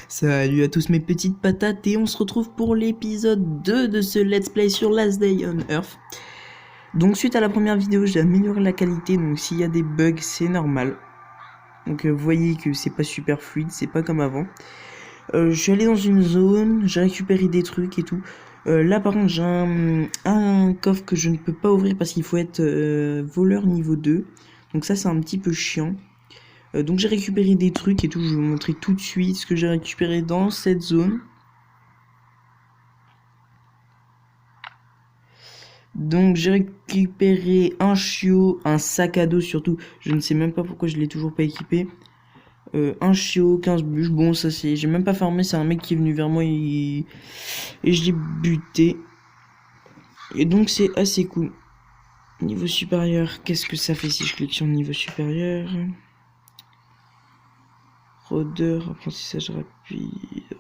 Salut à tous mes petites patates et on se retrouve pour l'épisode 2 de ce let's play sur Last Day on Earth. Donc suite à la première vidéo j'ai amélioré la qualité, donc s'il y a des bugs c'est normal. Donc vous voyez que c'est pas super fluide, c'est pas comme avant. Je suis allé dans une zone, j'ai récupéré des trucs et tout. Là par contre j'ai un coffre que je ne peux pas ouvrir parce qu'il faut être voleur niveau 2. Donc ça c'est un petit peu chiant. Donc j'ai récupéré des trucs et tout, je vais vous montrer tout de suite ce que j'ai récupéré dans cette zone. Donc j'ai récupéré un chiot, un sac à dos surtout, je ne sais même pas pourquoi je l'ai toujours pas équipé. Un chiot, 15 bûches, bon ça c'est, j'ai même pas farmé, c'est un mec qui est venu vers moi et je l'ai buté. Et donc c'est assez cool. Niveau supérieur, qu'est-ce que ça fait si je clique sur niveau supérieur? Rôdeur, apprentissage rapide.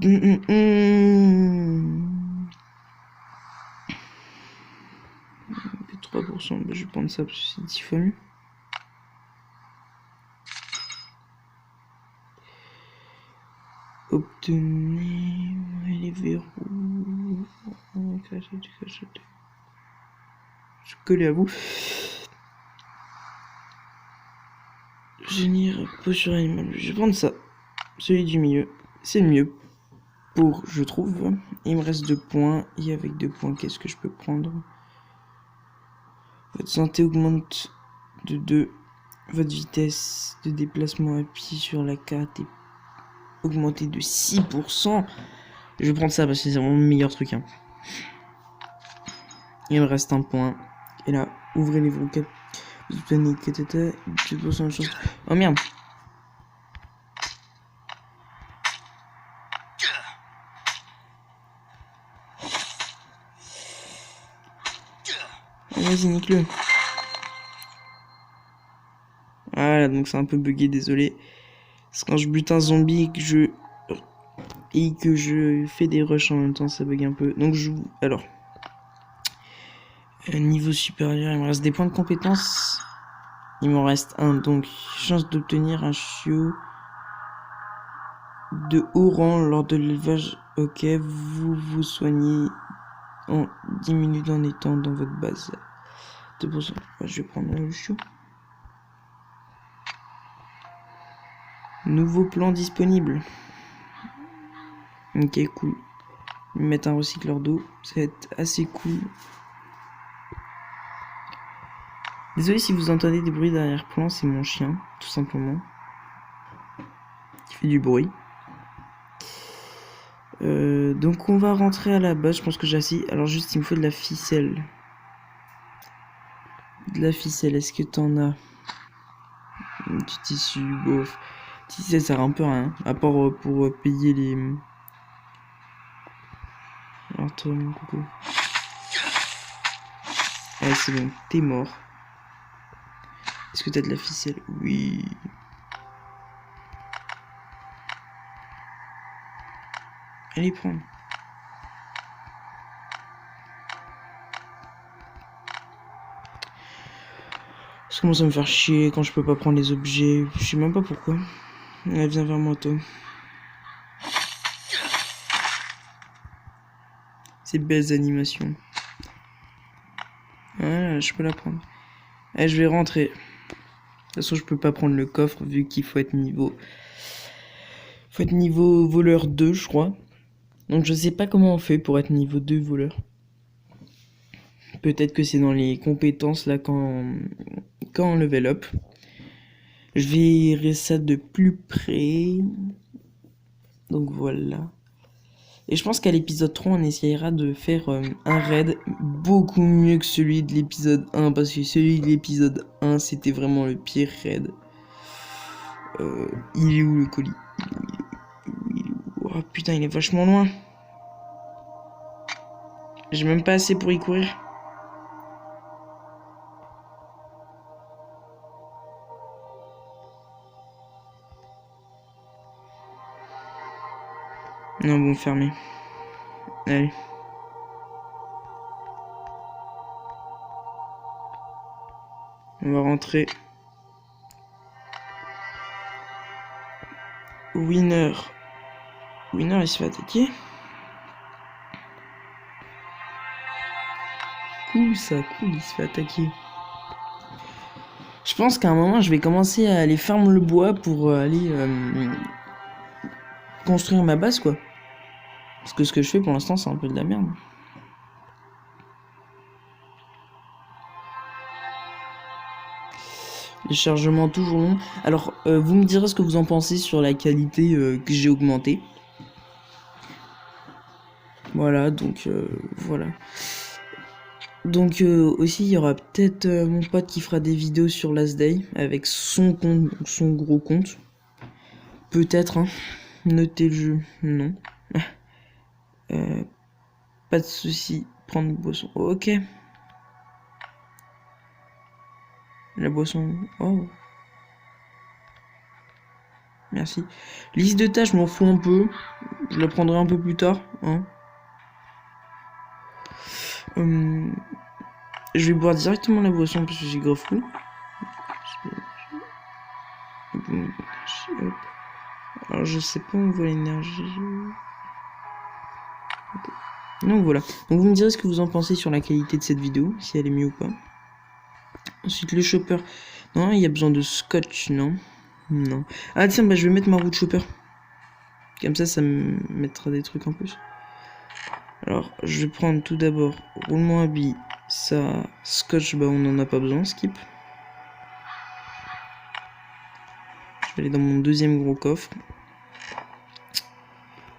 Hum. 3%, bah, je vais prendre ça parce que c'est 10 fois mieux. Obtenez les verrous. Je collais à vous. Génie, posture animale. Je vais prendre ça. Celui du milieu. C'est le mieux. Pour, je trouve. Il me reste 2 points. Et avec 2 points, qu'est-ce que je peux prendre? Votre santé augmente de 2. Votre vitesse de déplacement à pied sur la carte est augmentée de 6%. Je vais prendre ça parce que c'est vraiment le meilleur truc. Hein. Il me reste 1 point. Et là, ouvrez les vocabulaires. Vous obtenez 2% de chance. Oh merde. Vas-y, nique-le. Voilà, donc c'est un peu bugué, désolé. Parce que quand je bute un zombie et que je fais des rushs en même temps, ça bug un peu. Donc alors. Niveau supérieur, il me reste des points de compétence. Il m'en reste un, donc chance d'obtenir un chiot de haut rang lors de l'élevage. Ok, vous vous soignez en 10 minutes en étant dans votre base. 2%. Je vais prendre le chiot. Nouveau plan disponible. Ok, cool. Mettre un recycleur d'eau, ça va être assez cool. Désolé si vous entendez des bruits d'arrière-plan, c'est mon chien, tout simplement. Qui fait du bruit. Donc on va rentrer à la base, je pense que j'ai assez. Alors juste il me faut de la ficelle. De la ficelle, est-ce que t'en as? Un petit tissu, bof. Tissu ça sert un peu à rien, à part pour payer les... Alors toi mon coucou. Allez c'est bon, t'es mort. Est-ce que t'as de la ficelle? Oui. Allez prendre. Ça commence à me faire chier quand je peux pas prendre les objets. Je sais même pas pourquoi. Elle vient vers moi, toi. Ces belles animations. Voilà, je peux la prendre. Allez, je vais rentrer. De toute façon, je peux pas prendre le coffre vu qu'il faut être niveau... Faut être niveau voleur 2, je crois. Donc je sais pas comment on fait pour être niveau 2 voleur. Peut-être que c'est dans les compétences là quand on level up. Je verrai ça de plus près. Donc voilà. Et je pense qu'à l'épisode 3 on essayera de faire un raid beaucoup mieux que celui de l'épisode 1. Parce que celui de l'épisode 1 c'était vraiment le pire raid. Il est où le colis? Oh putain il est vachement loin. J'ai même pas assez pour y courir. Non bon fermé. Allez. On va rentrer. Winner. Winner, il se fait attaquer. Cool ça, cool, il se fait attaquer. Je pense qu'à un moment, je vais commencer à aller farmer le bois pour aller construire ma base, quoi. Parce que ce que je fais pour l'instant, c'est un peu de la merde. Les chargements toujours longs. Alors, vous me direz ce que vous en pensez sur la qualité que j'ai augmentée. Voilà, donc voilà. Donc aussi, il y aura peut-être mon pote qui fera des vidéos sur Last Day avec son compte, son gros compte. Peut-être, hein. Notez le jeu, non. Pas de souci. Prendre une boisson. Ok. La boisson. Oh. Merci. Liste de tâches, je m'en fous un peu. Je la prendrai un peu plus tard. Hein. Je vais boire directement la boisson parce que j'ai grave fou. Alors je sais pas où on voit l'énergie. Donc voilà. Donc vous me direz ce que vous en pensez sur la qualité de cette vidéo, si elle est mieux ou pas. Ensuite le chopper. Non, il y a besoin de scotch, non? Non. Ah tiens, bah je vais mettre ma roue de chopper. Comme ça me mettra des trucs en plus. Alors, je vais prendre tout d'abord roulement à billes. Ça, scotch, bah on n'en a pas besoin, skip. Je vais aller dans mon deuxième gros coffre.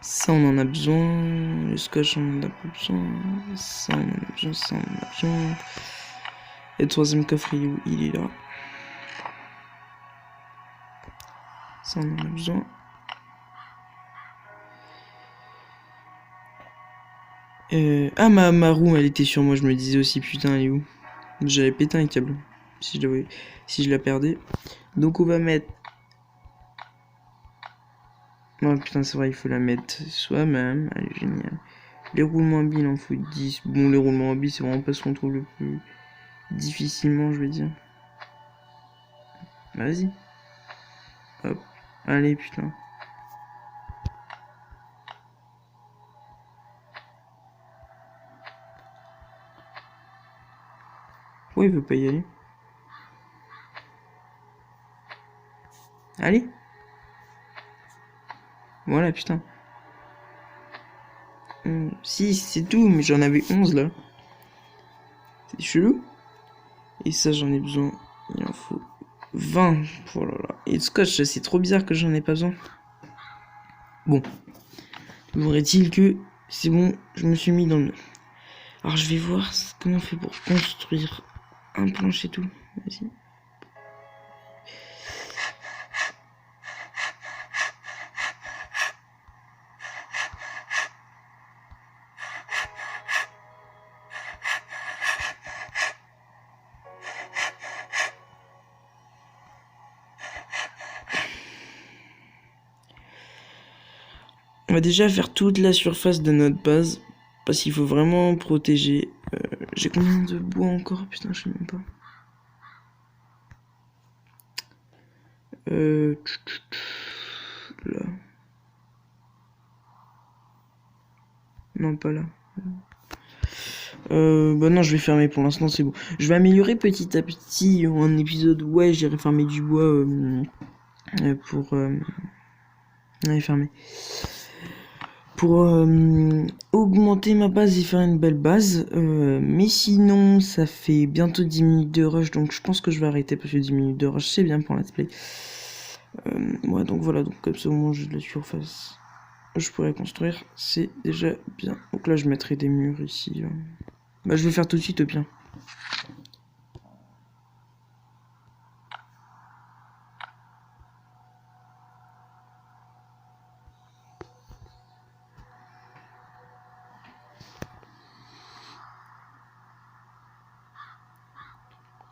Ça, on en a besoin. Le scotch, on en a pas besoin. Ça, on en a besoin. Ça, on en a besoin. Et le troisième coffre, il est là. Ça, on en a besoin. Ah, ma roue, elle était sur moi. Je me disais aussi, putain, elle est où? J'avais pété un câble. Si je la perdais. Donc, on va mettre... Oh putain, c'est vrai, il faut la mettre soi-même. Elle est géniale. Les roulements à billes, il en faut 10. Bon, les roulements à billes, c'est vraiment pas ce qu'on trouve le plus difficilement, je vais dire. Vas-y. Hop. Allez, putain. Pourquoi il veut pas y aller? Allez. Voilà, putain. 6, c'est tout, mais j'en avais 11 là. C'est chelou. Et ça, j'en ai besoin. Il en faut 20. Oh là là. Et le scotch, c'est trop bizarre que j'en ai pas besoin. Bon. Trouverait-il que c'est bon, je me suis mis dans le... Alors, je vais voir comment on fait pour construire un plancher et tout. Vas-y. On va déjà faire toute la surface de notre base. Parce qu'il faut vraiment protéger. J'ai combien de bois encore? Putain, je sais même pas. Là. Non, pas là. Bah non, je vais fermer pour l'instant, c'est bon. Je vais améliorer petit à petit en épisode. Ouais, j'irai farmer du bois pour... Allez, fermer. Pour augmenter ma base et faire une belle base. Mais sinon, ça fait bientôt 10 minutes de rush, donc je pense que je vais arrêter parce que 10 minutes de rush, c'est bien pour let's play. Ouais, donc voilà, donc comme ça au moins j'ai de la surface. Je pourrais construire, c'est déjà bien. Donc là, je mettrai des murs ici. Bah, je vais faire tout de suite au bien.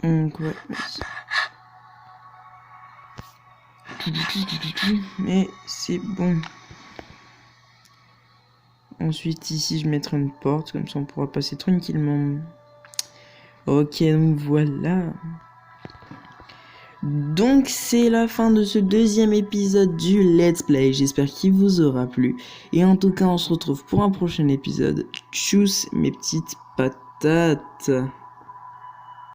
Donc ouais, mais c'est bon. Ensuite ici je mettrai une porte, comme ça on pourra passer tranquillement. Ok, donc voilà. Donc c'est la fin de ce deuxième épisode du Let's Play, j'espère qu'il vous aura plu. Et en tout cas on se retrouve pour un prochain épisode. Tchuss mes petites patates.